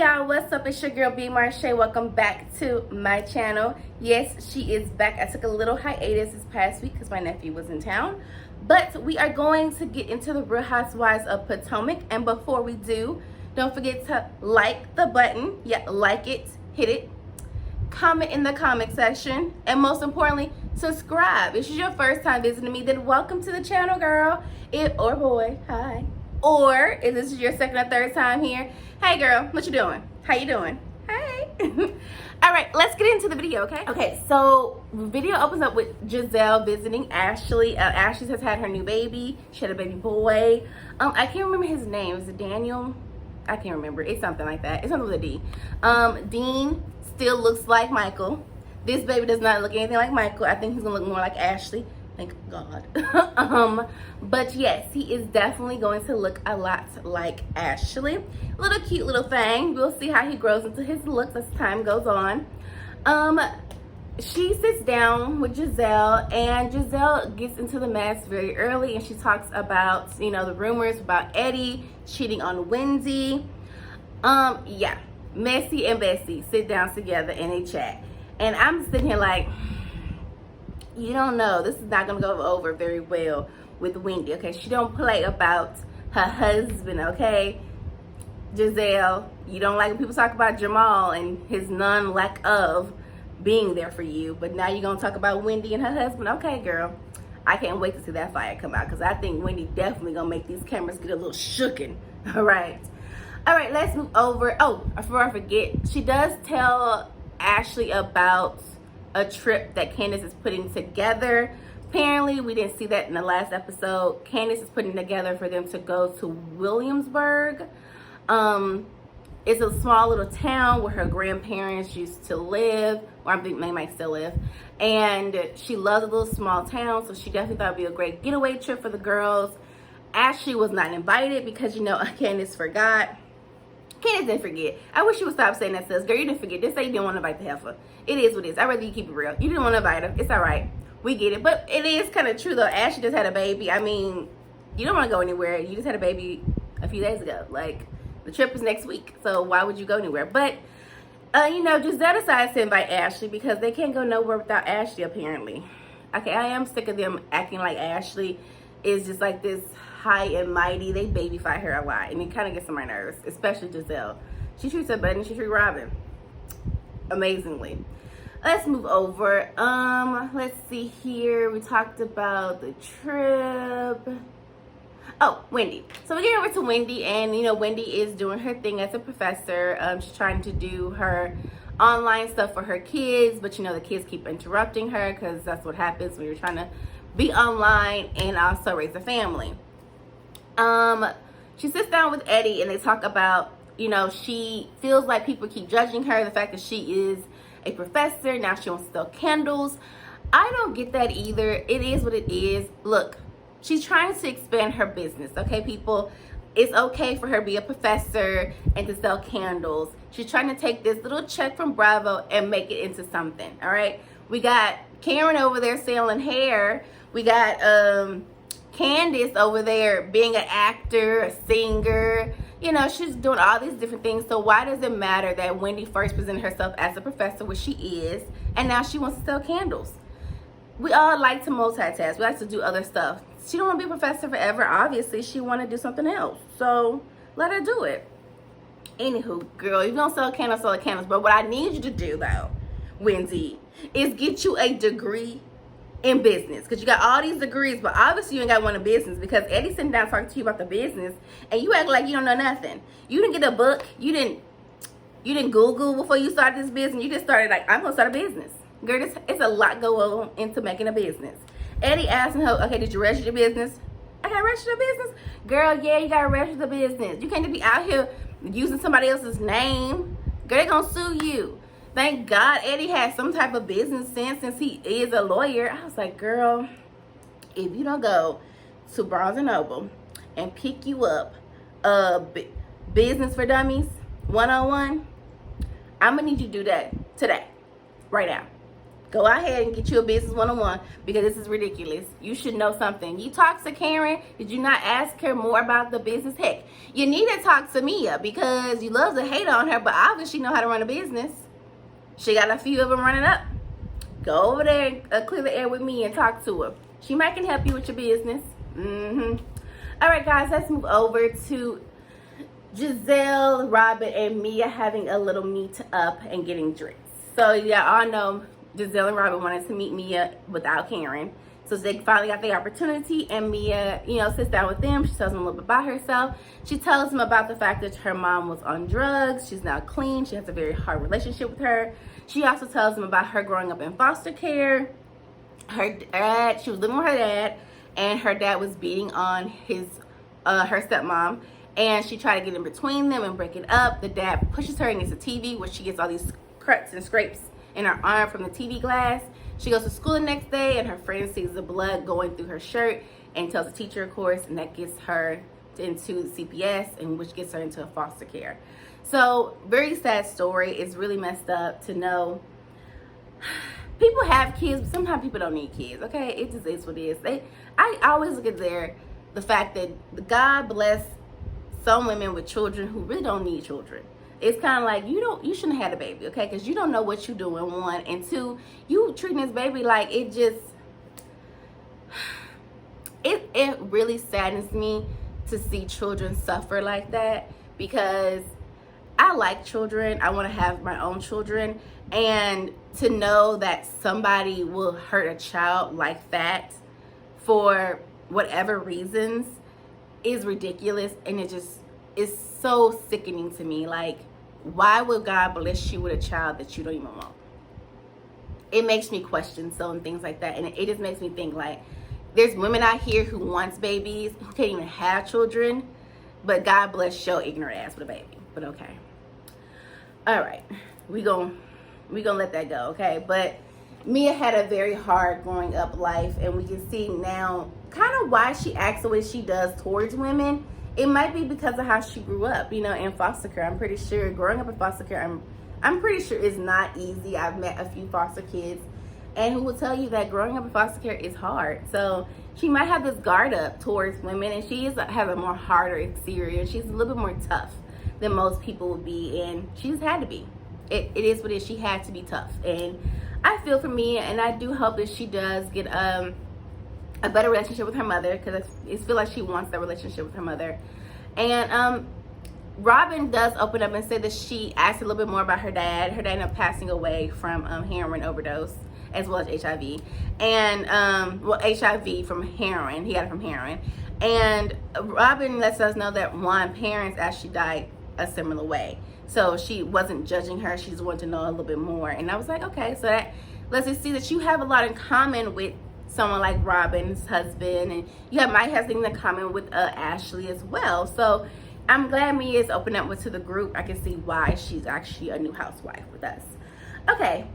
Y'all, what's up? It's your girl B-Marshe. Welcome back to my channel. Yes, she is back. I took a little hiatus this past week because my nephew was in town. But we are going to get into the Real Housewives of Potomac. And before we do, don't forget to like the button. Yeah, like it, hit it. Comment in the comment section. And most importantly, subscribe. If this is your first time visiting me, then welcome to the channel, girl. Or boy, hi. Or if this is your second or third time here, hey girl, what you doing? How you doing? Hey. All right, let's get into the video, okay? Okay, so the video opens up with Giselle visiting Ashley. Ashley has had her new baby. She had a baby boy. I can't remember his name. Is it Daniel? I can't remember. It's something like that. It's something with a D. Dean still looks like Michael. This baby does not look anything like Michael. I think he's gonna look more like Ashley. Thank God. But yes, he is definitely going to look a lot like Ashley. Little cute little thing. We'll see how he grows into his looks as time goes on. She sits down with Giselle, and Giselle gets into the mess very early, and she talks about, you know, the rumors about Eddie cheating on Wendy. Yeah, Messy and Bessie sit down together and they chat. And I'm sitting here like, you don't know, this is not gonna go over very well with Wendy, okay? She don't play about her husband, okay? Giselle, you don't like when people talk about Jamal and his lack of being there for you, but now you're gonna talk about Wendy and her husband. Okay, girl, I can't wait to see that fire come out, because I think Wendy definitely gonna make these cameras get a little shooken. All right, let's move over. Oh, before I forget, she does tell Ashley about a trip that Candace is putting together. Apparently, we didn't see that in the last episode. Candace is putting together for them to go to Williamsburg. It's a small little town where her grandparents used to live, or I think they might still live. And she loves a little small town, so she definitely thought it'd be a great getaway trip for the girls. Ashley was not invited because, you know, Candace forgot. Candace didn't forget. I wish you would stop saying that, sis. Girl, you didn't forget. Just say you didn't want to invite the heifer. It is what it is. I'd rather you keep it real. You didn't want to invite her. It's all right. We get it. But it is kind of true, though. Ashley just had a baby. I mean, you don't want to go anywhere. You just had a baby a few days ago. Like, the trip is next week. So why would you go anywhere? But, you know, Giselle decides to invite Ashley because they can't go nowhere without Ashley, apparently. Okay, I am sick of them acting like Ashley is just like this high and mighty. They baby fight her a lot, and it kind of gets on my nerves, especially Giselle. She treats her better than she treats Robin. Amazingly. Let's move over. Let's see here. We talked about the trip. Oh, Wendy. So we get over to Wendy, and you know, Wendy is doing her thing as a professor. She's trying to do her online stuff for her kids, but you know, the kids keep interrupting her because that's what happens when you're trying to be online and also raise a family. She sits down with Eddie and they talk about, you know, she feels like people keep judging her, the fact that she is a professor. Now she wants to sell candles. I don't get that either. It is what it is. Look, she's trying to expand her business, okay, people? It's okay for her to be a professor and to sell candles. She's trying to take this little check from Bravo and make it into something, all right? We got Karen over there selling hair. We got Candace over there being an actor, a singer. You know, she's doing all these different things. So why does it matter that Wendy first presented herself as a professor, which she is, and now she wants to sell candles? We all like to multitask. We like to do other stuff. She don't want to be a professor forever. Obviously, she want to do something else. So let her do it. Anywho, girl, you don't sell candles, sell candles. But what I need you to do, though, Wendy, is get you a degree in business, because you got all these degrees, but obviously you ain't got one in business, because Eddie's sitting down talking to you about the business and you act like you don't know nothing. You didn't get a book. You didn't Google before you started this business. You just started like, I'm gonna start a business. Girl, it's a lot go on into making a business. Eddie asking her, okay, did you register your business? I got registered business. Girl, yeah, you gotta register the business. You can't just be out here using somebody else's name. Girl, they gonna sue you. Thank God Eddie has some type of business sense since he is a lawyer. I was like, girl, if you don't go to Barnes & Noble and pick you up Business for Dummies 101, I'm going to need you to do that today, right now. Go ahead and get you a business one-on-one, because this is ridiculous. You should know something. You talked to Karen. Did you not ask her more about the business? Heck, you need to talk to Mia, because you love to hate on her, but obviously she know how to run a business. She got a few of them running up. Go over there and clear the air with me and talk to her. She might can help you with your business. All right, guys, let's move over to Giselle, Robin, and Mia having a little meet up and getting drinks. So yeah, all know Giselle and Robin wanted to meet Mia without Karen. So they finally got the opportunity, and Mia, sits down with them. She tells them a little bit about herself. She tells them about the fact that her mom was on drugs. She's now clean. She has a very hard relationship with her. She also tells them about her growing up in foster care. Her dad, she was living with her dad, and her dad was beating on her stepmom. And she tried to get in between them and break it up. The dad pushes her against the TV, where she gets all these cuts and scrapes in her arm from the TV glass. She goes to school the next day, and her friend sees the blood going through her shirt and tells the teacher, of course, and that gets her into CPS, and which gets her into foster care. So, very sad story. It's really messed up to know people have kids, but sometimes people don't need kids, okay? It just is what it is. I always look at the fact that God bless some women with children who really don't need children. It's kind of like you shouldn't have had a baby, okay? Because you don't know what you're doing, one, and two, you treating this baby like it really saddens me to see children suffer like that, because I like children. I want to have my own children, and to know that somebody will hurt a child like that for whatever reasons is ridiculous, and it just is so sickening to me. Like, why would God bless you with a child that you don't even want? It makes me question some things like that, and it just makes me think, like, there's women out here who wants babies, who can't even have children, but God bless your ignorant ass with a baby. But okay, all right, we gonna let that go, okay? But Mia had a very hard growing up life, and we can see now kind of why she acts the way she does towards women. It might be because of how she grew up, in foster care. I'm pretty sure growing up in foster care, I'm pretty sure it's not easy. I've met a few foster kids, and who will tell you that growing up in foster care is hard. So she might have this guard up towards women, and she has a more harder exterior. She's a little bit more tough than most people would be, and she just had to be. It is what it is. She had to be tough, and I feel for Mia, and I do hope that she does get a better relationship with her mother, because I feel like she wants that relationship with her mother. And Robin does open up and say that she asked a little bit more about her dad. Her dad ended up passing away from heroin overdose, as well as HIV. And HIV from heroin. He got it from heroin. And Robin lets us know that one, parents actually died a similar way. So she wasn't judging her. She just wanted to know a little bit more. And I was like, okay, so that lets us see that you have a lot in common with someone like Robin's husband, and you might have things in common with Ashley as well. So I'm glad Mia is opening up to the group. I can see why she's actually a new housewife with us. Okay,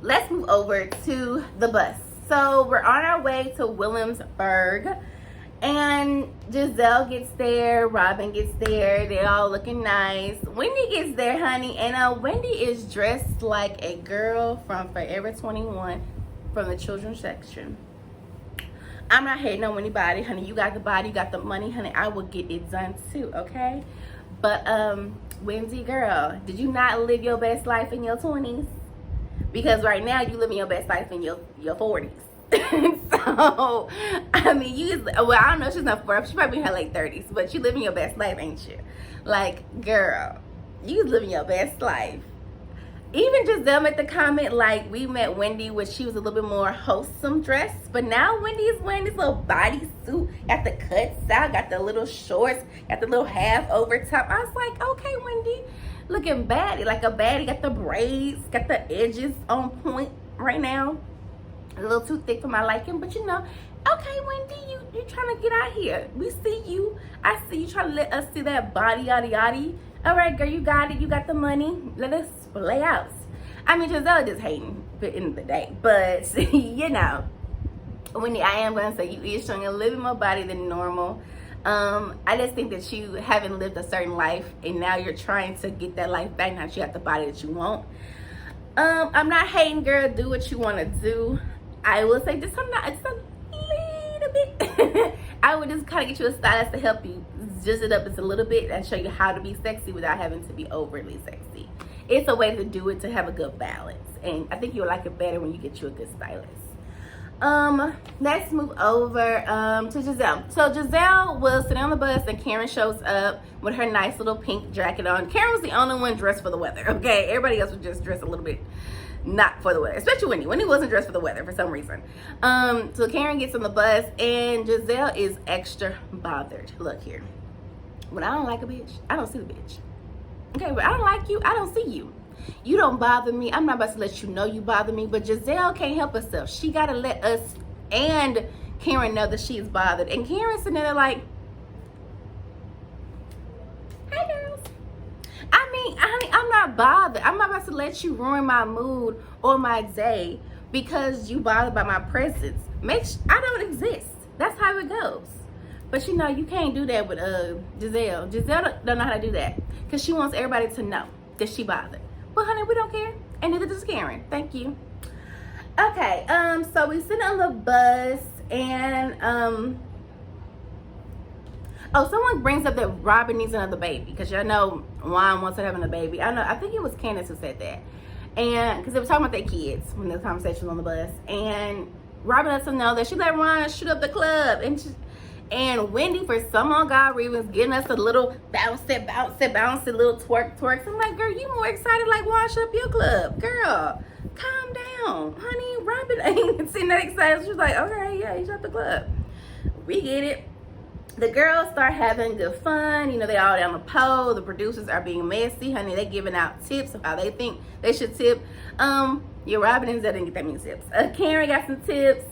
let's move over to the bus. So we're on our way to Williamsburg, and Giselle gets there, Robin gets there, they're all looking nice. Wendy gets there, honey, and Wendy is dressed like a girl from Forever 21 from the children's section. I'm not hating on anybody, honey. You got the body, you got the money, honey. I will get it done too, okay? But Wendy, girl, did you not live your best life in your 20s? Because right now you living your best life in your 40s. So I mean, well, I don't know, she's not 40, she probably in her late 30s, but you living your best life, ain't you? Like, girl, you living your best life. Even Giselle made the comment, like, we met Wendy when she was a little bit more wholesome dressed, but now Wendy is wearing this little bodysuit, got the cuts out, got the little shorts, got the little half over top. I was like, okay, Wendy, looking baddie, like a baddie, got the braids, got the edges on point right now. A little too thick for my liking, but okay, Wendy, you trying to get out here. We see you. I see you trying to let us see that body, yada yada. All right, girl, you got it. You got the money. Let us play out. I mean, Giselle just hating at the end of the day, but Wendy, I am gonna say you is showing a little bit more body than normal. I just think that you haven't lived a certain life, and now you're trying to get that life back. Now that you have the body that you want. I'm not hating, girl. Do what you want to do. I will say just it's a little bit. I would just kind of get you a stylist to help you zhuzh it up just a little bit and show you how to be sexy without having to be overly sexy. It's a way to do it to have a good balance, and I think you'll like it better when you get you a good stylist. Let's move over to Giselle. So Giselle was sitting on the bus and Karen shows up with her nice little pink jacket on. Karen was the only one dressed for the weather, okay? Everybody else was just dressed a little bit not for the weather, especially Wendy. Wendy wasn't dressed for the weather for some reason. So Karen gets on the bus and Giselle is extra bothered. Look here. When I don't like a bitch, I don't see the bitch. Okay, but I don't like you, I don't see you. You don't bother me. I'm not about to let you know you bother me, but Giselle can't help herself. She got to let us and Karen know that she is bothered. And Karen's sitting there like, hey, girls. I mean, honey, I'm not bothered. I'm not about to let you ruin my mood or my day because you bothered by my presence. I don't exist. That's how it goes. But you know, you can't do that with Giselle. Giselle don't know how to do that because she wants everybody to know that she bothered. But honey, we don't care, and neither does Karen. Thank you. Okay, so we sit on the bus, and oh, someone brings up that Robin needs another baby because y'all know Juan wants to have a baby. I think it was Candace who said that, and because they were talking about their kids when the conversation was on the bus, and Robin lets them know that she let Juan shoot up the club, and Wendy, for some on God reasons, getting us a little bouncy little twerks. I'm like, girl, you more excited like wash up your club. Girl, calm down. Honey, Robin ain't sitting that excited. She's like, okay, yeah, you shut the club. We get it. The girls start having good fun. You know, they all down the pole. The producers are being messy. Honey, they giving out tips of how they think they should tip. Your Robin and Zed didn't get that many tips. Karen got some tips.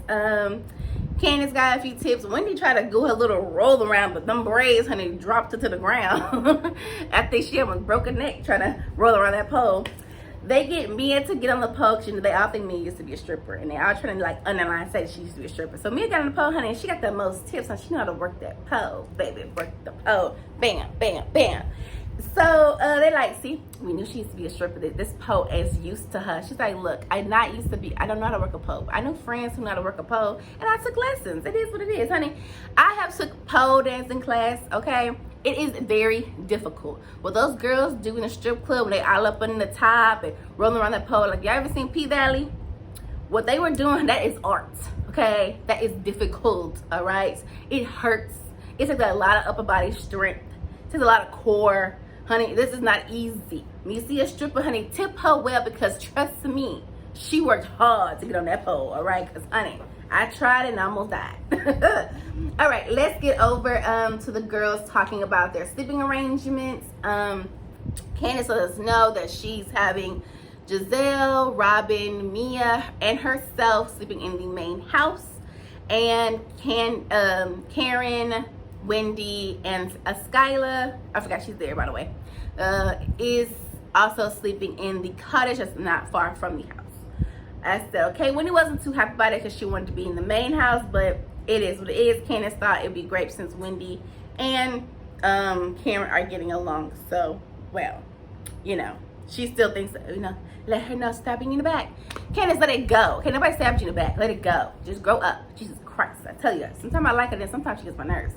Candace got a few tips. Wendy tried to do her little roll around, but them braids, honey, dropped her to the ground. I think she almost broke her neck trying to roll around that pole. They get Mia to get on the pole because, you know, they all think Mia used to be a stripper. And they all trying to, like, underline say she used to be a stripper. So Mia got on the pole, honey, and she got the most tips. And she know how to work that pole, baby. Work the pole. Bam, bam, bam. So they like, see, we knew she used to be a stripper. This pole is used to her. She's like, look, I don't know how to work a pole. I know friends who know how to work a pole, and I took lessons. It is what it is, honey. I have took pole dancing class, okay? It is very difficult. What those girls do in the strip club when they all up on the top and rolling around that pole, like, y'all ever seen P-Valley? What they were doing, that is art, okay? That is difficult, all right? It hurts. It takes a lot of upper body strength. It takes a lot of core. Honey, this is not easy. When you see a stripper, honey, tip her well because trust me, she worked hard to get on that pole, all right? Because, honey, I tried and I almost died. All right, let's get over to the girls talking about their sleeping arrangements. Candace let us know that she's having Giselle, Robin, Mia, and herself sleeping in the main house. And Karen, Wendy, and Skyla, I forgot she's there, by the way, is also sleeping in the cottage that's not far from the house. I said, okay, Wendy wasn't too happy about it because she wanted to be in the main house, but it is what it is. Candace thought it'd be great since Wendy and Karen are getting along so well. You know, she still thinks, you know, let her know stabbing you in the back. Candace, let it go. Okay, nobody stabbed you in the back. Let it go. Just grow up. Jesus Christ, I tell you. Sometimes I like her, then sometimes she gets my nerves.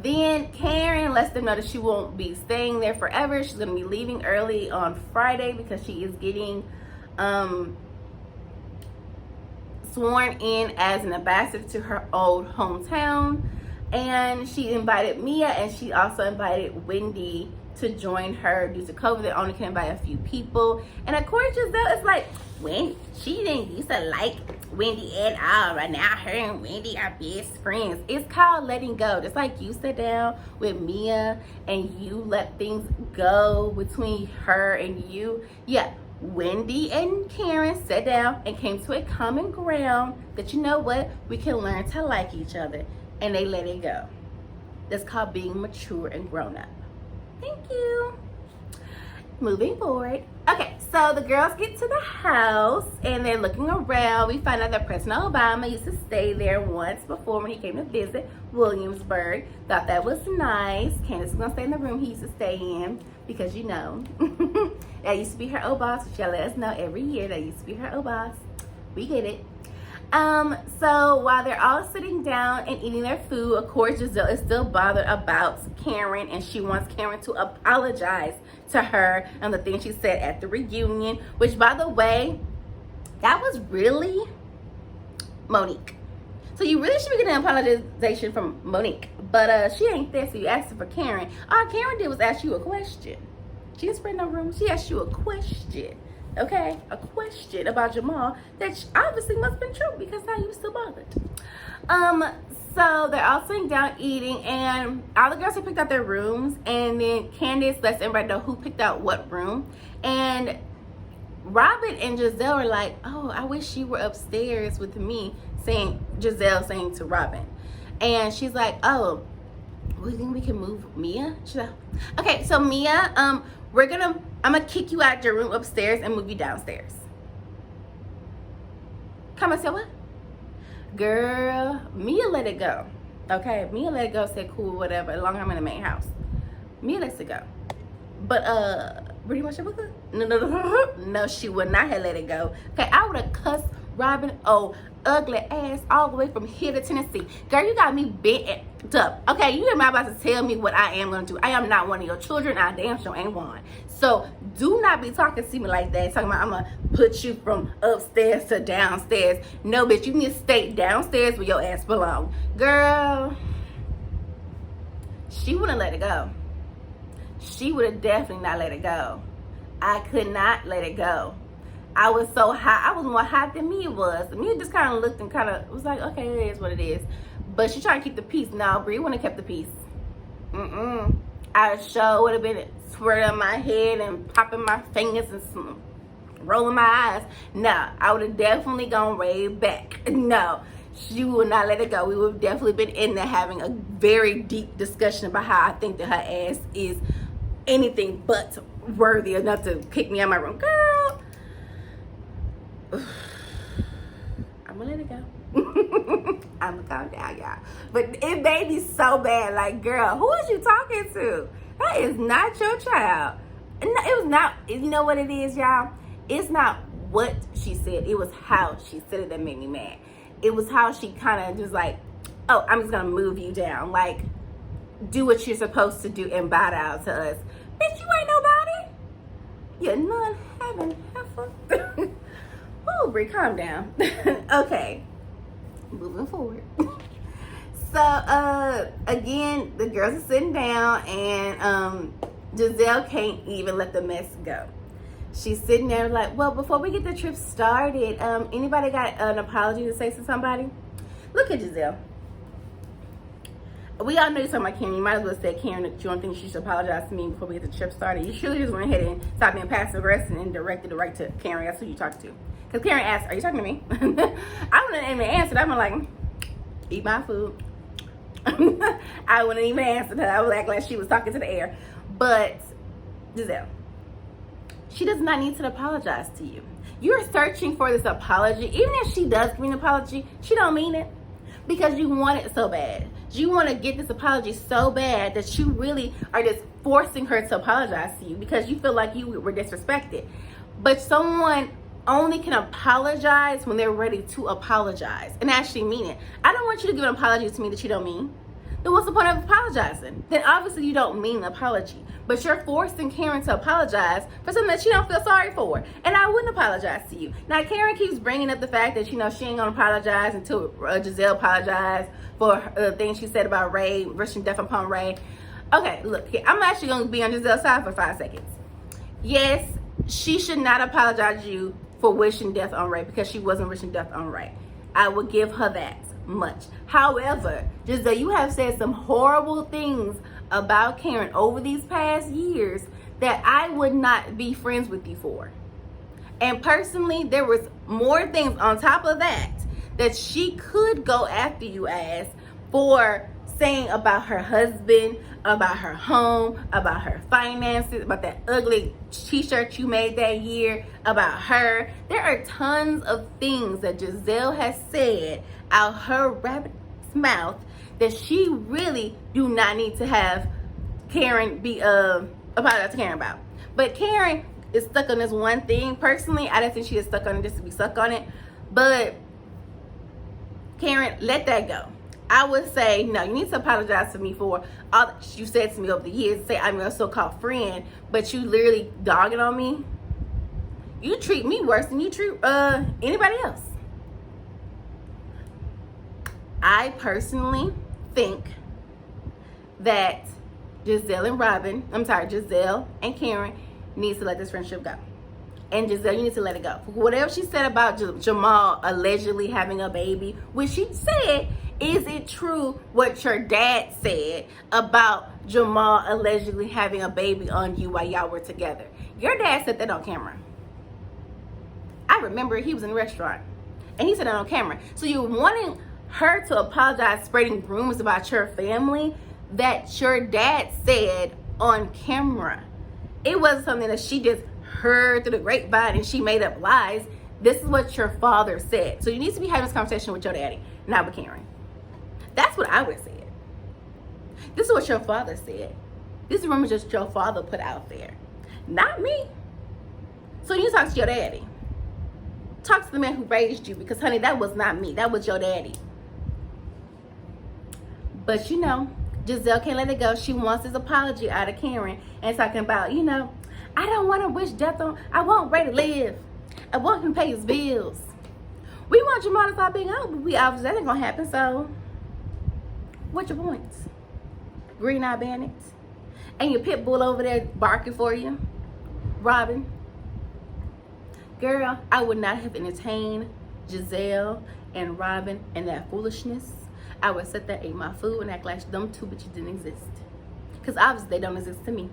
Then Karen lets them know that she won't be staying there forever. She's going to be leaving early on Friday because she is getting sworn in as an ambassador to her old hometown. And she invited Mia, and she also invited Wendy to join her. Due to COVID, they only can invite a few people. And of course, Giselle is like, Wendy, she didn't used to like Wendy at all. Right now, her and Wendy are best friends. It's called letting go. Just like you sit down with Mia and you let things go between her and you. Yeah, Wendy and Karen sat down and came to a common ground that, you know what, we can learn to like each other. And they let it go. That's called being mature and grown up. Thank you. Moving forward. Okay, so the girls get to the house and they're looking around. We find out that President Obama used to stay there once before when he came to visit Williamsburg. Thought that was nice. Candace was gonna stay in the room he used to stay in because, you know. That used to be her old boss. She'll let us know every year. That used to be her old boss. We get it. So while they're all sitting down and eating their food, of course, Giselle is still bothered about Karen, and she wants Karen to apologize to her on the things she said at the reunion, which, by the way, that was really Monique. So you really should be getting an apologization from Monique, but she ain't there, so you asked her for Karen. All Karen did was ask you a question. She didn't spread no rumors. She asked you a question. Okay, a question about Jamal that obviously must have been true, because now you're still bothered. So they're all sitting down eating, and all the girls have picked out their rooms, and then Candace lets everybody know who picked out what room. And Robin and Giselle are like, oh, I wish you were upstairs with me, Giselle saying to Robin. And she's like, oh, we think we can move Mia? She's like, okay, so Mia, I'm gonna kick you out your room upstairs and move you downstairs. Come on, say what? Girl, Mia let it go. Okay, Mia let it go, said cool, whatever, as long as I'm in the main house. Mia lets it go. But pretty much no, she would not have let it go. Okay, I would have cussed Robin, ugly ass, all the way from here to Tennessee. Girl, you got me bent up. Okay, you are not about to tell me what I am gonna do. I am not one of your children. I damn sure ain't one. So do not be talking to me like that, talking about I'm gonna put you from upstairs to downstairs. No, bitch, you need to stay downstairs where your ass belong. Girl, she wouldn't let it go. She would have definitely not let it go. I could not let it go. I was so hot. I was more hot than Mia was. Mia just kind of looked and kind of was like, okay, it is what it is. But she tried to keep the peace. No, Brie wouldn't have kept the peace. I sure would have been swirling my head and popping my fingers and rolling my eyes. No, I would have definitely gone way back. No, she would not let it go. We would have definitely been in there having a very deep discussion about how I think that her ass is anything but worthy enough to kick me out of my room. Girl, I'm gonna let it go. I'm gonna calm down, y'all. But it made me so bad. Like, girl, who is you talking to? That is not your child. And it was not, you know what it is, y'all? It's not what she said. It was how she said it that made me mad. It was how she kind of just like, oh, I'm just gonna move you down. Like, do what you're supposed to do and bow down to us. Bitch, you ain't nobody. You're none having heifer. Oh, Brie, calm down. Okay, moving forward. So, again, the girls are sitting down, and Giselle can't even let the mess go. She's sitting there like, well, before we get the trip started, anybody got an apology to say to somebody? Look at Giselle. We all know you're talking about Karen. You might as well say, Karen, that you don't think she should apologize to me before we get the trip started. You surely just went ahead and stopped being passive aggressive and directed it right to Karen. That's who you talked to. Because Karen asked, are you talking to me? I wouldn't even answer. I'm like, eat my food. I wouldn't even answer that. I would act like she was talking to the air. But Giselle, she does not need to apologize to you. You're searching for this apology. Even if she does give you an apology, she don't mean it. Because you want it so bad. You want to get this apology so bad that you really are just forcing her to apologize to you because you feel like you were disrespected. But someone only can apologize when they're ready to apologize and actually mean it. I don't want you to give an apology to me that you don't mean. Then what's the point of apologizing? Then obviously you don't mean the apology. But you're forcing Karen to apologize for something that she don't feel sorry for. And I wouldn't apologize to you. Now, Karen keeps bringing up the fact that, you know, she ain't going to apologize until Giselle apologized for the things she said about Ray, wishing death upon Ray. Okay, look, I'm actually going to be on Giselle's side for 5 seconds. Yes, she should not apologize to you for wishing death on Ray because she wasn't wishing death on Ray. I will give her that much. However, Giselle, you have said some horrible things about Karen over these past years that I would not be friends with you for. And personally, there was more things on top of that that she could go after you as for saying about her husband, about her home, about her finances, about that ugly t-shirt you made that year, about her. There are tons of things that Giselle has said out her rabbit's mouth that she really do not need to have Karen be apologize to Karen about. But Karen is stuck on this one thing. Personally, I don't think she is stuck on it just to be stuck on it. But Karen, let that go. I would say, no, you need to apologize to me for all that you said to me over the years. Say I'm your so-called friend, but you literally dogging on me. You treat me worse than you treat anybody else. I personally think that Giselle and Karen needs to let this friendship go. And Giselle, you need to let it go. Whatever she said about Jamal allegedly having a baby, which she said, is it true what your dad said about Jamal allegedly having a baby on you while y'all were together? Your dad said that on camera. I remember he was in the restaurant and he said that on camera. So you're wanting her to apologize, spreading rumors about your family that your dad said on camera. It wasn't something that she just heard through the grapevine and she made up lies. This is what your father said. So you need to be having this conversation with your daddy, not with Karen. That's what I would have said. This is what your father said. This rumor just your father put out there, not me. So you talk to your daddy. Talk to the man who raised you, because honey, that was not me. That was your daddy. But you know, Giselle can't let it go. She wants this apology out of Karen and talking about, you know, I don't want to wish death on, I want Ray to live. I want him to pay his bills. We want Jamal to stop being out, but we obviously that ain't gonna happen. So what's your points? Green Eye Bandits? And your pit bull over there barking for you, Robin. Girl, I would not have entertained Giselle and Robin and that foolishness. I would sit there, ate my food, and act like them two bitches didn't exist. Because obviously they don't exist to me.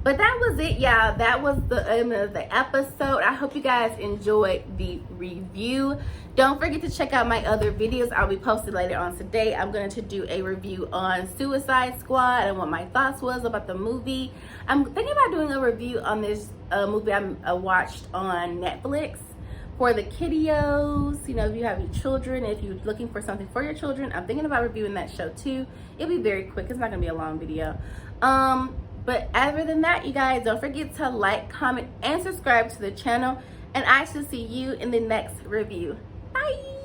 But that was it, y'all. That was the end of the episode. I hope you guys enjoyed the review. Don't forget to check out my other videos. I'll be posted later on today. I'm going to do a review on Suicide Squad and what my thoughts was about the movie. I'm thinking about doing a review on this movie I watched on Netflix for the kiddios. You know, if you have your children, if you're looking for something for your children, I'm thinking about reviewing that show too. It'll be very quick. It's not going to be a long video. But other than that, you guys, don't forget to like, comment, and subscribe to the channel. And I shall see you in the next review. Bye.